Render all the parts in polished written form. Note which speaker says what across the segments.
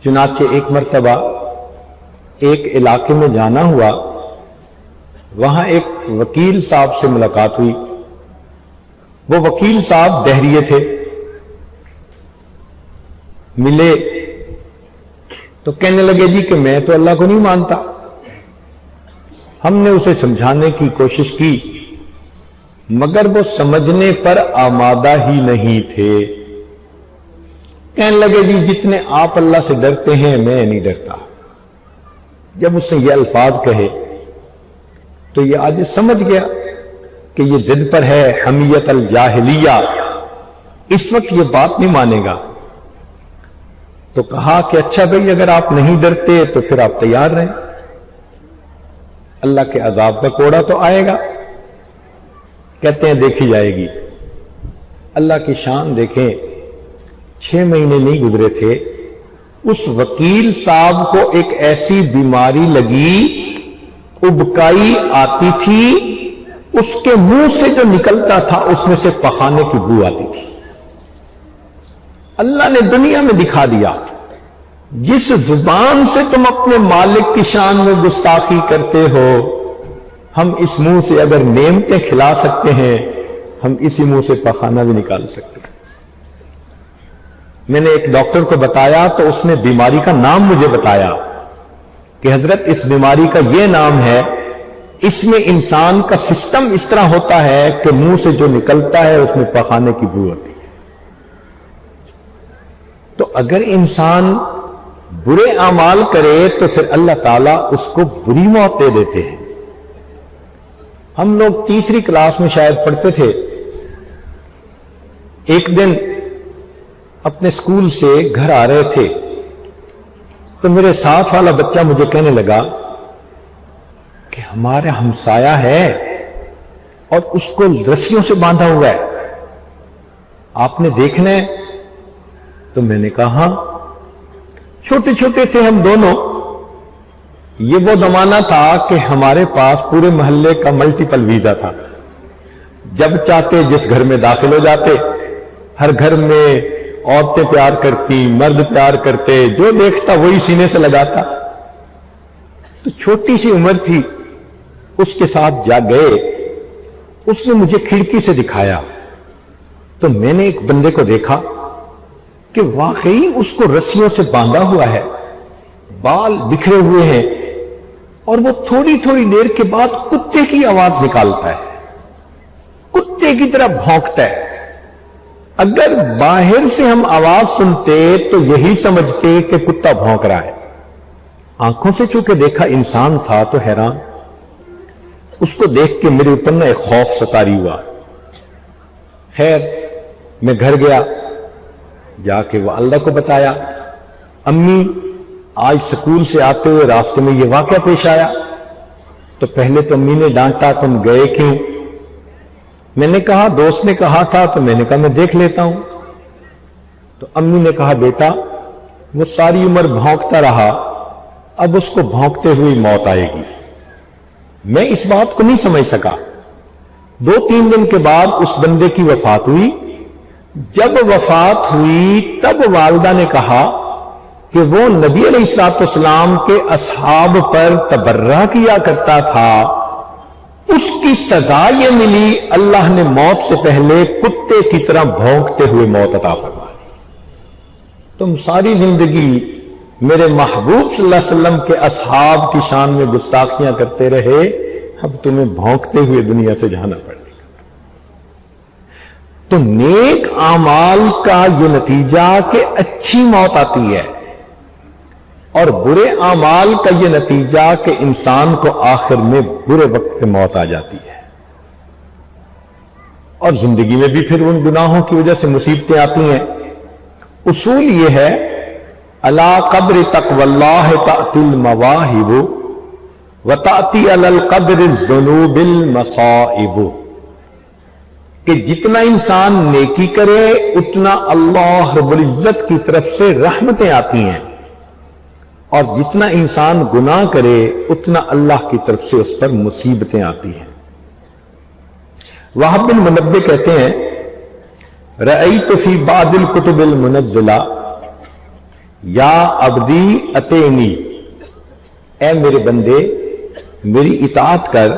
Speaker 1: چنانچہ ایک مرتبہ ایک علاقے میں جانا ہوا، وہاں ایک وکیل صاحب سے ملاقات ہوئی۔ وہ وکیل صاحب دہریے تھے، ملے تو کہنے لگے جی کہ میں تو اللہ کو نہیں مانتا۔ ہم نے اسے سمجھانے کی کوشش کی مگر وہ سمجھنے پر آمادہ ہی نہیں تھے۔ کہنے لگے جی جتنے آپ اللہ سے ڈرتے ہیں میں نہیں ڈرتا۔ جب اس نے یہ الفاظ کہے تو یہ آج سمجھ گیا کہ یہ ضد پر ہے، حمیت الجاہلیہ، اس وقت یہ بات نہیں مانے گا۔ تو کہا کہ اچھا بھئی اگر آپ نہیں ڈرتے تو پھر آپ تیار رہیں، اللہ کے عذاب کا کوڑا تو آئے گا۔ کہتے ہیں دیکھی جائے گی۔ اللہ کی شان دیکھیں، 6 مہینے نہیں گزرے تھے، اس وکیل صاحب کو ایک ایسی بیماری لگی، ابکائی آتی تھی، اس کے منہ سے جو نکلتا تھا اس میں سے پخانے کی بو آتی تھی۔ اللہ نے دنیا میں دکھا دیا، جس زبان سے تم اپنے مالک کی شان میں گستاخی کرتے ہو، ہم اس منہ سے اگر نعمتیں کھلا سکتے ہیں، ہم اسی منہ سے پخانہ بھی نکال سکتے ہیں۔ میں نے ایک ڈاکٹر کو بتایا تو اس نے بیماری کا نام مجھے بتایا کہ حضرت اس بیماری کا یہ نام ہے، اس میں انسان کا سسٹم اس طرح ہوتا ہے کہ منہ سے جو نکلتا ہے اس میں پخانے کی بو ہوتی ہے۔ تو اگر انسان برے اعمال کرے تو پھر اللہ تعالیٰ اس کو بری موت دے دیتے ہیں۔ ہم لوگ 3ری کلاس میں شاید پڑھتے تھے، ایک دن اپنے اسکول سے گھر آ رہے تھے تو میرے ساتھ والا بچہ مجھے کہنے لگا کہ ہمارا ہمسایہ ہے اور اس کو رسیوں سے باندھا ہوا ہے، آپ نے دیکھنا ہے؟ تو میں نے کہا ہاں۔ چھوٹے چھوٹے تھے ہم دونوں، یہ وہ زمانہ تھا کہ ہمارے پاس پورے محلے کا ملٹیپل ویزا تھا، جب چاہتے جس گھر میں داخل ہو جاتے، ہر گھر میں عورتیں پیار کرتی، مرد پیار کرتے، جو دیکھتا وہی سینے سے لگاتا۔ تو چھوٹی سی عمر تھی، اس کے ساتھ جا گئے، اس نے مجھے کھڑکی سے دکھایا تو میں نے ایک بندے کو دیکھا کہ واقعی اس کو رسیوں سے باندھا ہوا ہے، بال بکھرے ہوئے ہیں، اور وہ تھوڑی تھوڑی دیر کے بعد کتے کی آواز نکالتا ہے، کتے کی طرح بھونکتا ہے۔ اگر باہر سے ہم آواز سنتے تو یہی سمجھتے کہ کتا بھونک رہا ہے، آنکھوں سے چونکہ دیکھا انسان تھا تو حیران۔ اس کو دیکھ کے میرے اوپر نہ ایک خوف ستاری ہوا۔ خیر میں گھر گیا، جا کے وہ اللہ کو بتایا، امی آج سکول سے آتے ہوئے راستے میں یہ واقعہ پیش آیا۔ تو پہلے تو امی نے ڈانٹا، تم گئے کیوں؟ میں نے کہا دوست نے کہا تھا تو میں نے کہا میں دیکھ لیتا ہوں۔ تو امی نے کہا بیٹا وہ ساری عمر بھونکتا رہا، اب اس کو بھونکتے ہوئی موت آئے گی۔ میں اس بات کو نہیں سمجھ سکا۔ 2-3 دن کے بعد اس بندے کی وفات ہوئی۔ جب وفات ہوئی تب والدہ نے کہا کہ وہ نبی علیہ السلام کے اصحاب پر تبرہ کیا کرتا تھا، اس کی سزا یہ ملی، اللہ نے موت سے پہلے کتے کی طرح بھونکتے ہوئے موت عطا فرما دی۔ تم ساری زندگی میرے محبوب صلی اللہ علیہ وسلم کے اصحاب کی شان میں گستاخیاں کرتے رہے، اب تمہیں بھونکتے ہوئے دنیا سے جانا پڑے گا۔ تو نیک اعمال کا یہ نتیجہ کہ اچھی موت آتی ہے، اور برے اعمال کا یہ نتیجہ کہ انسان کو آخر میں برے وقت پہ موت آ جاتی ہے، اور زندگی میں بھی پھر ان گناہوں کی وجہ سے مصیبتیں آتی ہیں۔ اصول یہ ہے الا قدر تقوی اللہ تأتی المواہب وتأتی علی القدر الذنوب المصائب، کہ جتنا انسان نیکی کرے اتنا اللہ رب العزت کی طرف سے رحمتیں آتی ہیں، اور جتنا انسان گناہ کرے اتنا اللہ کی طرف سے اس پر مصیبتیں آتی ہیں۔ وہب بن منبہ کہتے ہیں رأیت فی بعض الکتب المنزلہ یا عبدی اطیعنی، اے میرے بندے میری اطاعت کر،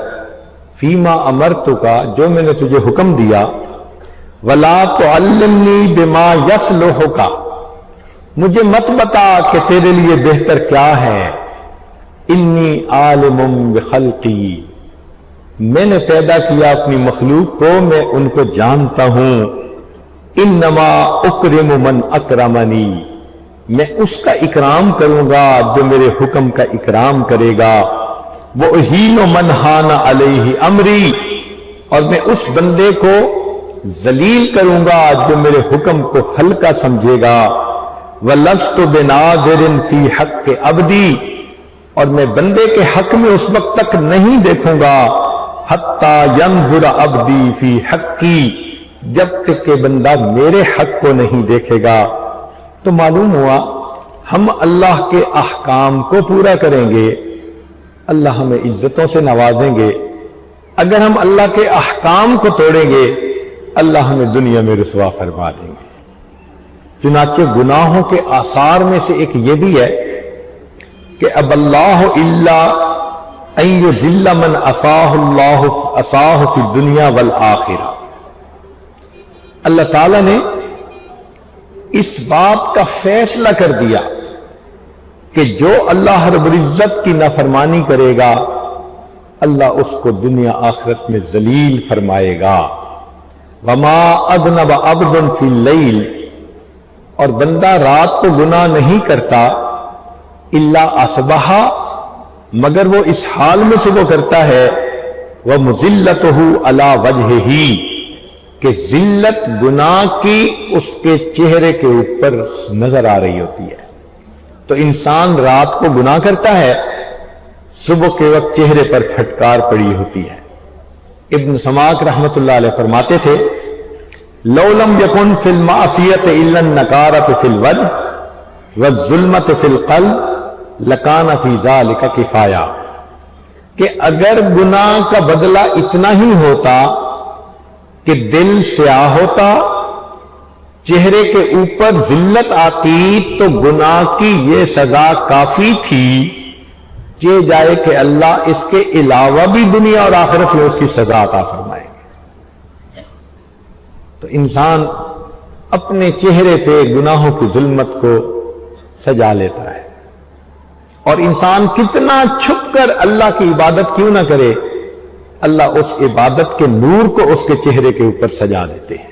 Speaker 1: فیما امرتک، جو میں نے تجھے حکم دیا، ولا تعلمنی بما یصلحک، مجھے مت بتا کہ تیرے لیے بہتر کیا ہے، انی عالم بخلقی، میں نے پیدا کیا اپنی مخلوق کو، میں ان کو جانتا ہوں، انما اکرم من اکرمنی، میں اس کا اکرام کروں گا جو میرے حکم کا اکرام کرے گا، وَأُهِينُ مَنْ هَانَ عَلَيْهِ أَمْرِي، اور میں اس بندے کو ذلیل کروں گا جو میرے حکم کو ہلکا سمجھے گا، وَلَسْتُ بِنَاظِرٍ فِي حَقِّ عَبْدِي، اور میں بندے کے حق میں اس وقت تک نہیں دیکھوں گا حَتَّى يَنْظُرَ عَبْدِي فِي حَقِّي، جب تک کہ بندہ میرے حق کو نہیں دیکھے گا۔ تو معلوم ہوا ہم اللہ کے احکام کو پورا کریں گے، اللہ ہمیں عزتوں سے نوازیں گے، اگر ہم اللہ کے احکام کو توڑیں گے اللہ ہمیں دنیا میں رسوا فرما دیں گے۔ چنانچہ گناہوں کے آثار میں سے ایک یہ بھی ہے کہ اب اللہ الا ان یذل من عصاہ فی الدنیا والآخرہ، اللہ تعالی نے اس بات کا فیصلہ کر دیا کہ جو اللہ رب العزت کی نافرمانی کرے گا اللہ اس کو دنیا آخرت میں ذلیل فرمائے گا۔ وما اذنب عبد فی اللیل، اور بندہ رات کو گناہ نہیں کرتا، الا اصبح، مگر وہ اس حال میں صبح کرتا ہے، ومذلتہ علی وجہہ، کہ ذلت گناہ کی اس کے چہرے کے اوپر نظر آ رہی ہوتی ہے۔ تو انسان رات کو گناہ کرتا ہے، صبح کے وقت چہرے پر پھٹکار پڑی ہوتی ہے۔ ابن سماک رحمت اللہ علیہ فرماتے تھے، لو لم یکن فی المعصیت الا النکارۃ فی الوجہ والظلمۃ فی القلب لکان فی ذلک کفایہ، کہ اگر گناہ کا بدلہ اتنا ہی ہوتا کہ دل سیاہ ہوتا، چہرے کے اوپر ذلت آتی، تو گناہ کی یہ سزا کافی تھی، یہ جائے کہ اللہ اس کے علاوہ بھی دنیا اور آخرت میں اس کی سزا عطا فرمائے گے۔ تو انسان اپنے چہرے پہ گناہوں کی ظلمت کو سجا لیتا ہے، اور انسان کتنا چھپ کر اللہ کی عبادت کیوں نہ کرے، اللہ اس عبادت کے نور کو اس کے چہرے کے اوپر سجا دیتے ہیں۔